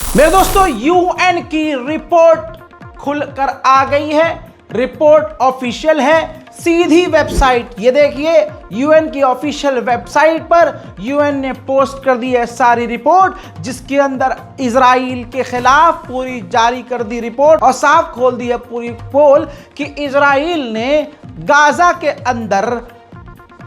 मेरे दोस्तों, यूएन की रिपोर्ट खुलकर आ गई है। रिपोर्ट ऑफिशियल है, सीधी वेबसाइट, ये देखिए यूएन की ऑफिशियल वेबसाइट पर यूएन ने पोस्ट कर दी है सारी रिपोर्ट, जिसके अंदर इजराइल के खिलाफ पूरी जारी कर दी रिपोर्ट और साफ खोल दी है पूरी पोल कि इजराइल ने गाजा के अंदर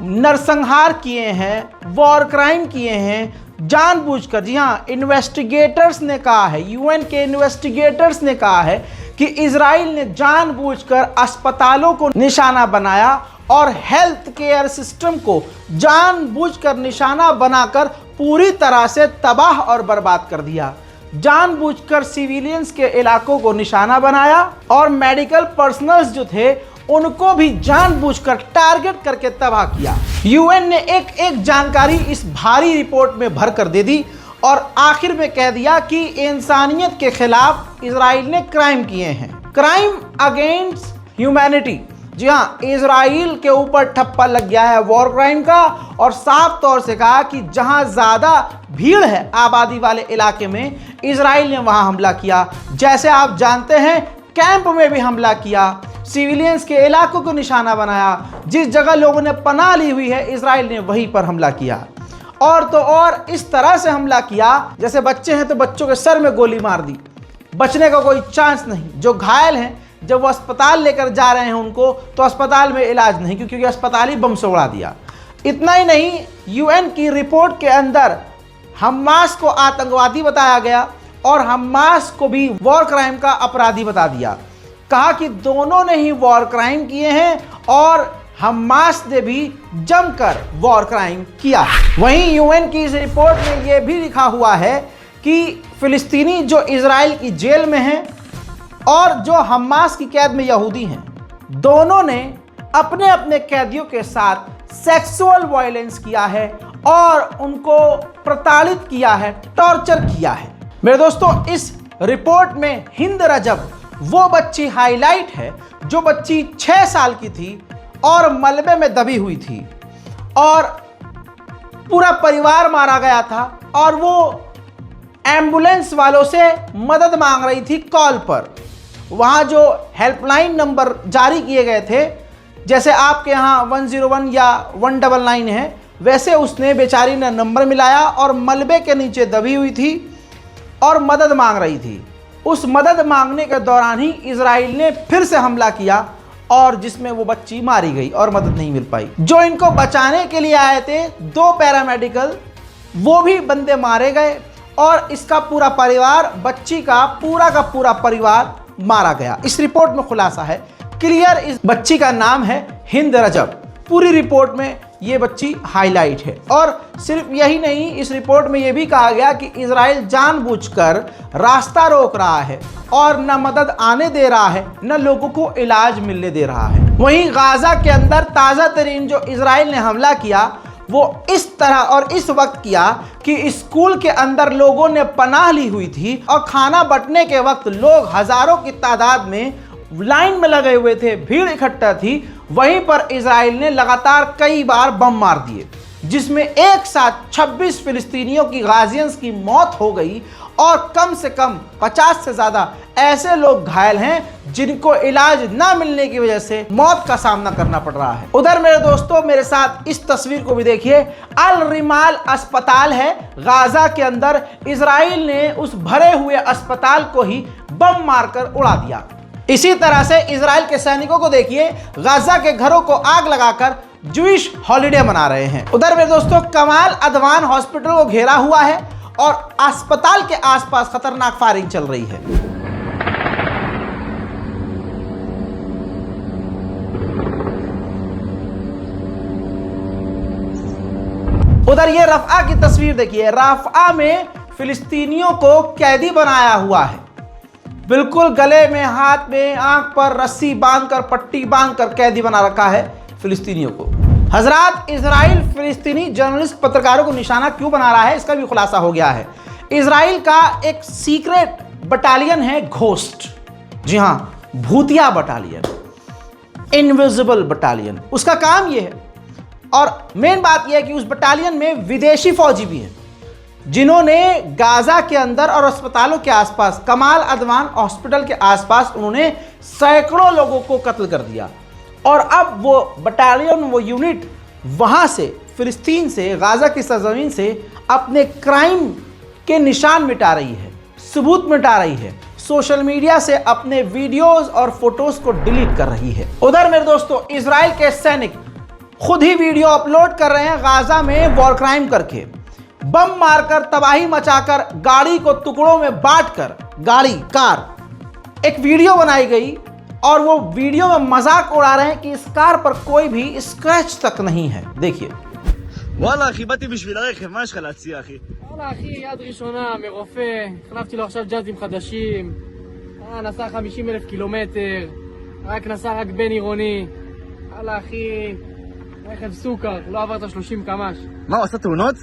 नरसंहार किए हैं, वॉर क्राइम किए हैं जानबूझकर। जी हाँ, इन्वेस्टिगेटर्स ने कहा है, यूएन के इन्वेस्टिगेटर्स ने कहा है कि इजराइल ने जानबूझकर अस्पतालों को निशाना बनाया और हेल्थ केयर सिस्टम को जानबूझकर निशाना बनाकर पूरी तरह से तबाह और बर्बाद कर दिया। जानबूझकर सिविलियंस के इलाकों को निशाना बनाया और मेडिकल पर्सनल्स जो थे उनको भी जानबूझकर टारगेट करके तबाह किया। यूएन ने एक एक जानकारी इस भारी रिपोर्ट में भर कर दे दी और आखिर में कह दिया कि इंसानियत के खिलाफ इजराइल ने क्राइम किए हैं, क्राइम अगेंस्ट ह्यूमैनिटी। जी हाँ, इजराइल के ऊपर ठप्पा लग गया है वॉर क्राइम का और साफ तौर से कहा कि जहां ज्यादा भीड़ है आबादी वाले इलाके में, इजराइल ने वहां हमला किया। जैसे आप जानते हैं, कैंप में भी हमला किया, सिविलियंस के इलाकों को निशाना बनाया, जिस जगह लोगों ने पनाह ली हुई है इजराइल ने वहीं पर हमला किया। और तो और इस तरह से हमला किया जैसे बच्चे हैं तो बच्चों के सर में गोली मार दी, बचने का कोई चांस नहीं। जो घायल हैं जब वो अस्पताल लेकर जा रहे हैं उनको, तो अस्पताल में इलाज नहीं, क्योंकि अस्पताल ही बम से उड़ा दिया। इतना ही नहीं, यूएन की रिपोर्ट के अंदर हमास को आतंकवादी बताया गया और हमास को भी वॉर क्राइम का अपराधी बता दिया। कहा कि दोनों ने ही वॉर क्राइम किए हैं और हमास ने भी जमकर वॉर क्राइम किया। वहीं यूएन की इस रिपोर्ट में यह भी लिखा हुआ है कि फिलिस्तीनी जो इजराइल की जेल में हैं और जो हमास की कैद में यहूदी हैं, दोनों ने अपने अपने कैदियों के साथ सेक्सुअल वायलेंस किया है और उनको प्रताड़ित किया है, टॉर्चर किया है। मेरे दोस्तों, इस रिपोर्ट में हिंद रजब वो बच्ची हाईलाइट है जो बच्ची 6 साल की थी और मलबे में दबी हुई थी और पूरा परिवार मारा गया था और वो एम्बुलेंस वालों से मदद मांग रही थी कॉल पर। वहाँ जो हेल्पलाइन नंबर जारी किए गए थे, जैसे आपके यहाँ 101 या 199 है, वैसे उसने बेचारी ने नंबर मिलाया और मलबे के नीचे दबी हुई थी और मदद मांग रही थी। उस मदद मांगने के दौरान ही इजराइल ने फिर से हमला किया और जिसमें वो बच्ची मारी गई और मदद नहीं मिल पाई। जो इनको बचाने के लिए आए थे 2 पैरामेडिकल, वो भी बंदे मारे गए और इसका पूरा परिवार, बच्ची का पूरा परिवार मारा गया। इस रिपोर्ट में खुलासा है क्लियर, इस बच्ची का नाम है हिंद रजब। पूरी रिपोर्ट में ये बच्ची हाईलाइट है। और सिर्फ यही नहीं, इस रिपोर्ट में यह भी कहा गया कि इजराइल जानबूझकर रास्ता रोक रहा है और न मदद आने दे रहा है, न लोगों को इलाज मिलने दे रहा है। वहीं गाजा के अंदर ताज़ा तरीन जो इजराइल ने हमला किया वो इस तरह और इस वक्त किया कि स्कूल के अंदर लोगों ने पनाह ली हुई थी और खाना बंटने के वक्त लोग हजारों की तादाद में लाइन में लगे हुए थे, भीड़ इकट्ठा थी। वहीं पर इजराइल ने लगातार कई बार बम मार दिए, जिसमें एक साथ 26 फिलिस्तीनियों की, गाजियंस की मौत हो गई और कम से कम 50 से ज़्यादा ऐसे लोग घायल हैं जिनको इलाज ना मिलने की वजह से मौत का सामना करना पड़ रहा है। उधर मेरे दोस्तों, मेरे साथ इस तस्वीर को भी देखिए। अल रिमाल अस्पताल है गाजा के अंदर, इजराइल ने उस भरे हुए अस्पताल को ही बम मारकर उड़ा दिया। इसी तरह से इजराइल के सैनिकों को देखिए, गाजा के घरों को आग लगाकर जूइश हॉलिडे मना रहे हैं। उधर मेरे दोस्तों, कमाल अदवान हॉस्पिटल को घेरा हुआ है और अस्पताल के आसपास खतरनाक फायरिंग चल रही है। उधर ये रफ़ा की तस्वीर देखिए। रफ़ा में फिलिस्तीनियों को कैदी बनाया हुआ है, बिल्कुल गले में, हाथ में, आंख पर रस्सी बांधकर, पट्टी बांधकर कैदी बना रखा है फिलिस्तीनियों को। हजरात, इजराइल फिलिस्तीनी जर्नलिस्ट पत्रकारों को निशाना क्यों बना रहा है, इसका भी खुलासा हो गया है। इजराइल का एक सीक्रेट बटालियन है घोस्ट, जी हाँ, भूतिया बटालियन, इनविजिबल बटालियन, उसका काम यह है। और मेन बात यह है कि उस बटालियन में विदेशी फौजी भी हैं। जिन्होंने गाजा के अंदर और अस्पतालों के आसपास, कमाल अदवान हॉस्पिटल के आसपास उन्होंने सैकड़ों लोगों को कत्ल कर दिया। और अब वो बटालियन, वो यूनिट वहां से, फिलिस्तीन से, गाजा की सरजमीन से अपने क्राइम के निशान मिटा रही है, सबूत मिटा रही है, सोशल मीडिया से अपने वीडियोस और फोटोज को डिलीट कर रही है। उधर मेरे दोस्तों, इजराइल के सैनिक खुद ही वीडियो अपलोड कर रहे हैं गाजा में वॉर क्राइम करके, बम मारकर, तबाही मचाकर, गाड़ी को टुकड़ों में बांटकर, गाड़ी, कार, एक वीडियो बनाई गई और वो वीडियो में मजाक उड़ा रहे हैं कि इस कार पर कोई भी स्क्रैच तक नहीं है। देखिए। וואלה אחי, באתי בשביל הרכב, מה יש לך להציע אחי? וואלה אחי, יד ראשונה מרופא, החלפתי לו עכשיו ג'אזים חדשים, נסע 50,000 קילומטר, נסע רק בין עירוני, וואלה אחי, רכב סוכר, לא עבר את ה-30 קמ"ש. מה, הוא עשה תאונות?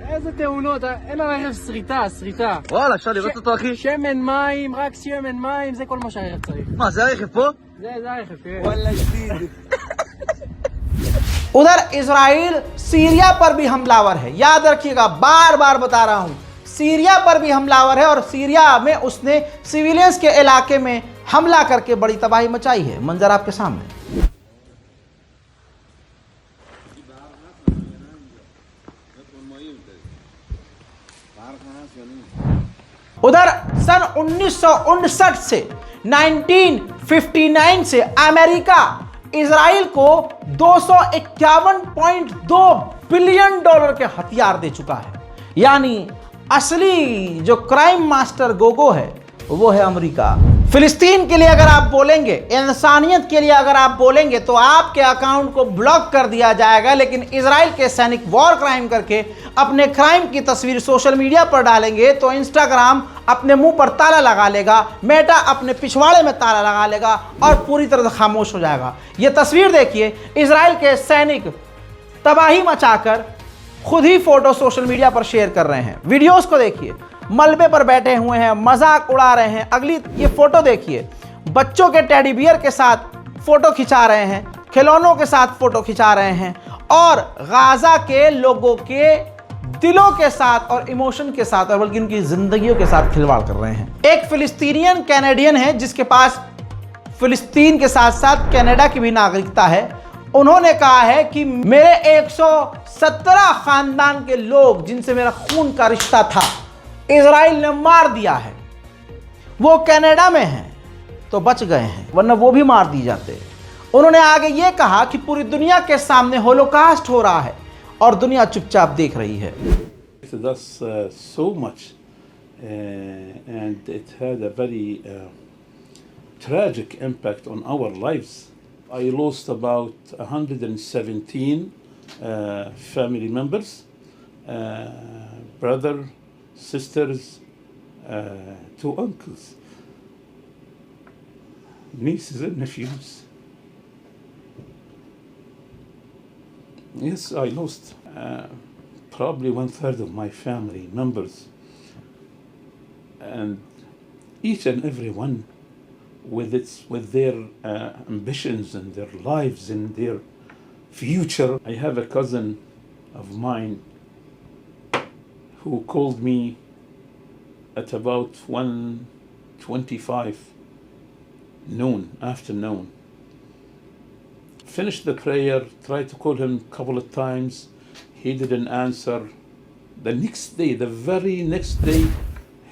איזה תאונות, אין הרכב שריטה, שריטה. וואלה, אפשר לראות אותו אחי? שמן מים, רק שמן מים, זה כל מה שהרכב צריך. מה, זה הרכב פה? זה הרכב, כן. וואלה שדיד. उधर इजराइल सीरिया पर भी हमलावर है, याद रखिएगा, बार बार बता रहा हूं, सीरिया पर भी हमलावर है और सीरिया में उसने सिविलियंस के इलाके में हमला करके बड़ी तबाही मचाई है। मंजर आपके सामने। उधर सन 1959 से 1959 से अमेरिका इजराइल को 251.2 बिलियन डॉलर के हथियार दे चुका है। यानी असली जो क्राइम मास्टर गोगो है वो है अमेरिका। फिलिस्तीन के लिए अगर आप बोलेंगे, इंसानियत के लिए अगर आप बोलेंगे तो आपके अकाउंट को ब्लॉक कर दिया जाएगा, लेकिन इजराइल के सैनिक वॉर क्राइम करके अपने क्राइम की तस्वीर सोशल मीडिया पर डालेंगे तो इंस्टाग्राम अपने मुंह पर ताला लगा लेगा, मेटा अपने पिछवाड़े में ताला लगा लेगा और पूरी तरह से खामोश हो जाएगा। ये तस्वीर देखिए, इजराइल के सैनिक तबाही मचाकर खुद ही फोटो सोशल मीडिया पर शेयर कर रहे हैं। वीडियोस को देखिए, मलबे पर बैठे हुए हैं, मजाक उड़ा रहे हैं। अगली ये फोटो देखिए, बच्चों के टेडी बियर के साथ फोटो खिंचा रहे हैं, खिलौनों के साथ फोटो खिंचा रहे हैं और गाजा के लोगों के दिलों के साथ और इमोशन के साथ और बल्कि उनकी जिंदगियों के साथ खिलवाड़ कर रहे हैं। एक फिलिस्तीनियन कैनेडियन है जिसके पास फिलिस्तीन के साथ साथ कनाडा की भी नागरिकता है। उन्होंने कहा है कि मेरे 117 खानदान के लोग जिनसे मेरा खून का रिश्ता था इजराइल ने मार दिया है। वो कनाडा में हैं तो बच गए हैं, वरना वो भी मार दिए जाते। उन्होंने आगे ये कहा कि पूरी दुनिया के सामने होलोकास्ट हो रहा है और दुनिया चुपचाप देख रही है। That's so much and it had a very tragic impact on our lives. I lost about 117 family members, brother, sisters, 2 uncles, nieces and nephews. Yes, I lost probably 1/3 of my family members, and each and every one with their ambitions and their lives and their future. I have a cousin of mine who called me at about 1:25 afternoon. Finished the prayer, tried to call him a couple of times. He didn't answer. The next day, the very next day,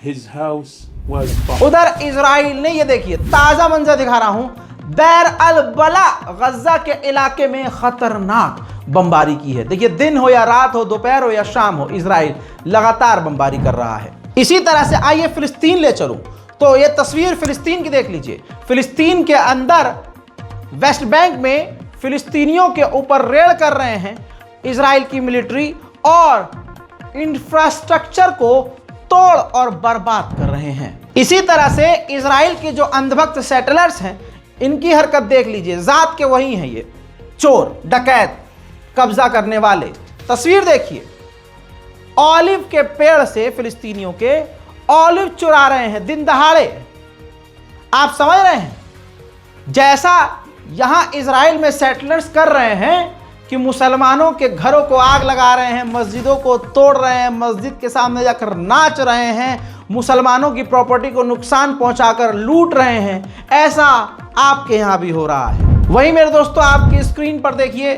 his house was bombed. उधर Israel ने, ये देखिए ताजा मंजर दिखा रहा हूं, there अल बला गजा के इलाके में खतरनाक बमबारी की है। देखिए, दिन हो या रात हो, दोपहर हो या शाम हो, इजराइल लगातार बमबारी कर रहा है। इसी तरह से आइए फिलिस्तीन ले चलूं तो ये तस्वीर फिलिस्तीन की देख लीजिए। फिलिस्तीन के अंदर वेस्ट बैंक में फिलिस्तीनियों के ऊपर रेड कर रहे हैं इजराइल की मिलिट्री और इंफ्रास्ट्रक्चर को तोड़ और बर्बाद कर रहे हैं। इसी तरह से इजराइल के जो अंधभक्त सेटलर्स हैं, इनकी हरकत देख लीजिए। जात के वही हैं ये चोर, डकैत, कब्जा करने वाले। तस्वीर देखिए, ऑलिव के पेड़ से फिलिस्तीनियों के ऑलिव चुरा रहे हैं दिन दहाड़े। आप समझ रहे हैं, जैसा यहां इजराइल में सेटलर्स कर रहे हैं, कि मुसलमानों के घरों को आग लगा रहे हैं, मस्जिदों को तोड़ रहे हैं, मस्जिद के सामने जाकर नाच रहे हैं, मुसलमानों की प्रॉपर्टी को नुकसान पहुंचाकर लूट रहे हैं, ऐसा आपके यहाँ भी हो रहा है। वहीं मेरे दोस्तों आपकी स्क्रीन पर देखिए,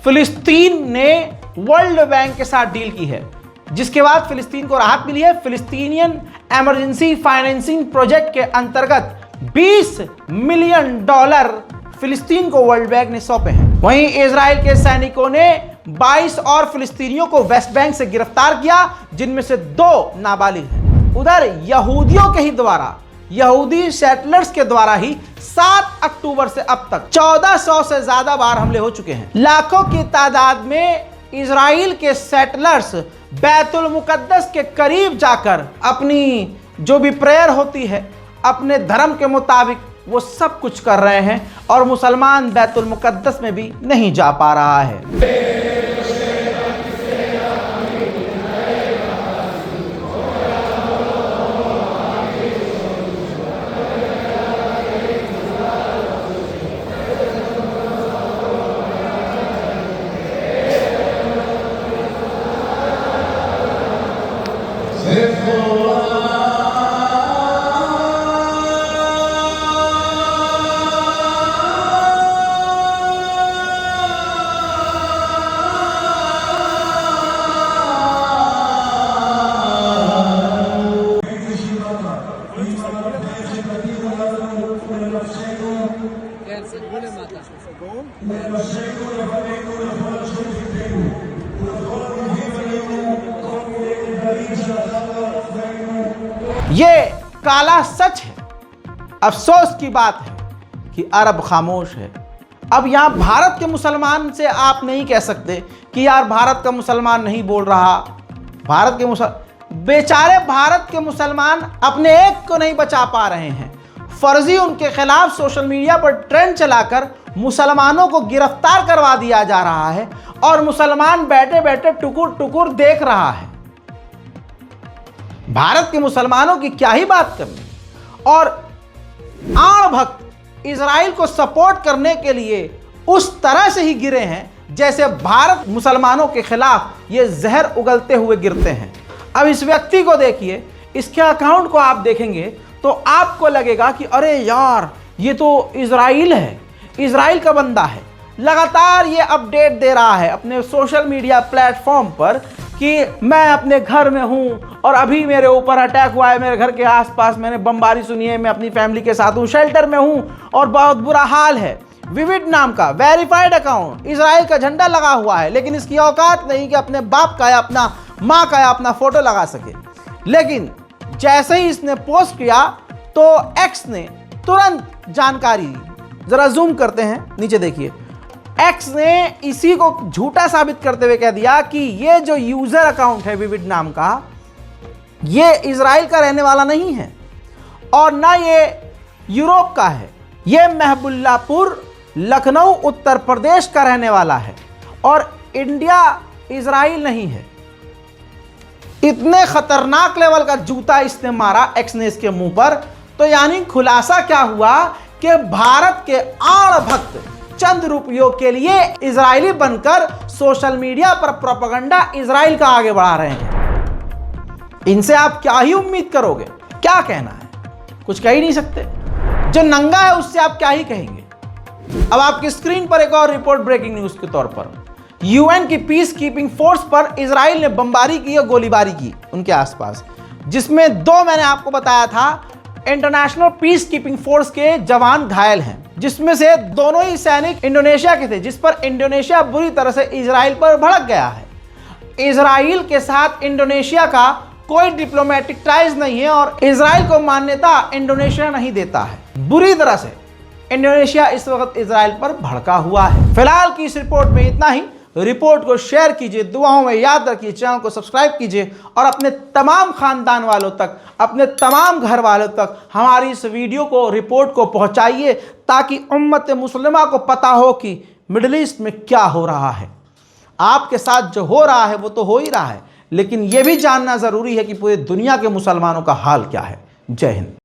फिलिस्तीन ने वर्ल्ड बैंक के साथ डील की है, जिसके बाद फिलिस्तीन को राहत मिली है। फिलिस्तीनियन इमरजेंसी फाइनेंसिंग प्रोजेक्ट के अंतर्गत $20 मिलियन फिलिस्तीन को वर्ल्ड बैंक ने सौंपे हैं। वहीं इजराइल के सैनिकों ने 22 और फिलिस्तीनियों को वेस्ट बैंक से गिरफ्तार किया, जिनमें से 2 नाबालिग हैं। उधर यहूदियों के ही द्वारा, यहूदी सेटलर्स के द्वारा ही 7 अक्टूबर से अब तक 1400 से ज्यादा बार हमले हो चुके हैं। लाखों की तादाद में इजराइल के सेटलर्स बैतुल मुकद्दस के करीब जाकर अपनी जो भी प्रेयर होती है, अपने धर्म के मुताबिक वो सब कुछ कर रहे हैं, और मुसलमान बैतुल मुकद्दस में भी नहीं जा पा रहा है। ये काला सच है। अफसोस की बात है कि अरब खामोश है। अब यहां भारत के मुसलमान से आप नहीं कह सकते कि यार भारत का मुसलमान नहीं बोल रहा, भारत के बेचारे भारत के मुसलमान अपने एक को नहीं बचा पा रहे हैं। फर्जी उनके खिलाफ सोशल मीडिया पर ट्रेंड चलाकर मुसलमानों को गिरफ्तार करवा दिया जा रहा है, और मुसलमान बैठे बैठे टुकुर टुकुर देख रहा है। भारत के मुसलमानों की क्या ही बात करनी। और आड़ भक्त इजराइल को सपोर्ट करने के लिए उस तरह से ही गिरे हैं जैसे भारत मुसलमानों के खिलाफ ये जहर उगलते हुए गिरते हैं। अब इस व्यक्ति को देखिए, इसके अकाउंट को आप देखेंगे तो आपको लगेगा कि अरे यार ये तो इजराइल है, इजराइल का बंदा है। लगातार ये अपडेट दे रहा है अपने सोशल मीडिया प्लेटफॉर्म पर कि मैं अपने घर में हूं और अभी मेरे ऊपर अटैक हुआ है, मेरे घर के आसपास मैंने बमबारी सुनी है, मैं अपनी फैमिली के साथ हूं, शेल्टर में हूं और बहुत बुरा हाल है। विविड नाम का वेरीफाइड अकाउंट, इजराइल का झंडा लगा हुआ है, लेकिन इसकी औकात नहीं कि अपने बाप का या अपना माँ का या अपना फोटो लगा सके। लेकिन जैसे ही इसने पोस्ट किया तो एक्स ने तुरंत जानकारी दी। जरा जूम करते हैं, नीचे देखिए। एक्स ने इसी को झूठा साबित करते हुए कह दिया कि ये जो यूजर अकाउंट है विविड नाम का, ये इजराइल का रहने वाला नहीं है और ना ये यूरोप का है, ये महबुल्लापुर लखनऊ उत्तर प्रदेश का रहने वाला है और इंडिया इजराइल नहीं है। इतने खतरनाक लेवल का जूता इसने मारा एक्स ने इसके मुंह पर। तो यानी खुलासा क्या हुआ कि भारत के आड़ भक्त चंद रुपयों के लिए इजरायली बनकर सोशल मीडिया पर प्रोपेगेंडा इजराइल का आगे बढ़ा रहे हैं। इनसे आप क्या ही उम्मीद करोगे? क्या कहना है, कुछ कह ही नहीं सकते। जो नंगा है उससे आप क्या ही कहेंगे। अब आपकी स्क्रीन पर एक और रिपोर्ट ब्रेकिंग न्यूज के तौर पर, यूएन की पीस कीपिंग फोर्स पर इजराइल ने बमबारी की और गोलीबारी की उनके आसपास, जिसमें 2 मैंने आपको बताया था इंटरनेशनल पीस कीपिंग फोर्स के जवान घायल हैं, जिसमें से दोनों ही सैनिक इंडोनेशिया के थे, जिस पर इंडोनेशिया बुरी तरह से इजराइल पर भड़क गया है। इजराइल के साथ इंडोनेशिया का कोई डिप्लोमेटिक टाइज नहीं है और इजराइल को मान्यता इंडोनेशिया नहीं देता है। बुरी तरह से इंडोनेशिया इस वक्त इजराइल पर भड़का हुआ है। फिलहाल की इस रिपोर्ट में इतना ही। रिपोर्ट को शेयर कीजिए, दुआओं में याद रखिए, चैनल को सब्सक्राइब कीजिए और अपने तमाम खानदान वालों तक, अपने तमाम घर वालों तक हमारी इस वीडियो को, रिपोर्ट को पहुंचाइए, ताकि उम्मत मुस्लिमा को पता हो कि मिडिल ईस्ट में क्या हो रहा है। आपके साथ जो हो रहा है वो तो हो ही रहा है, लेकिन यह भी जानना ज़रूरी है कि पूरी दुनिया के मुसलमानों का हाल क्या है। जय हिंद।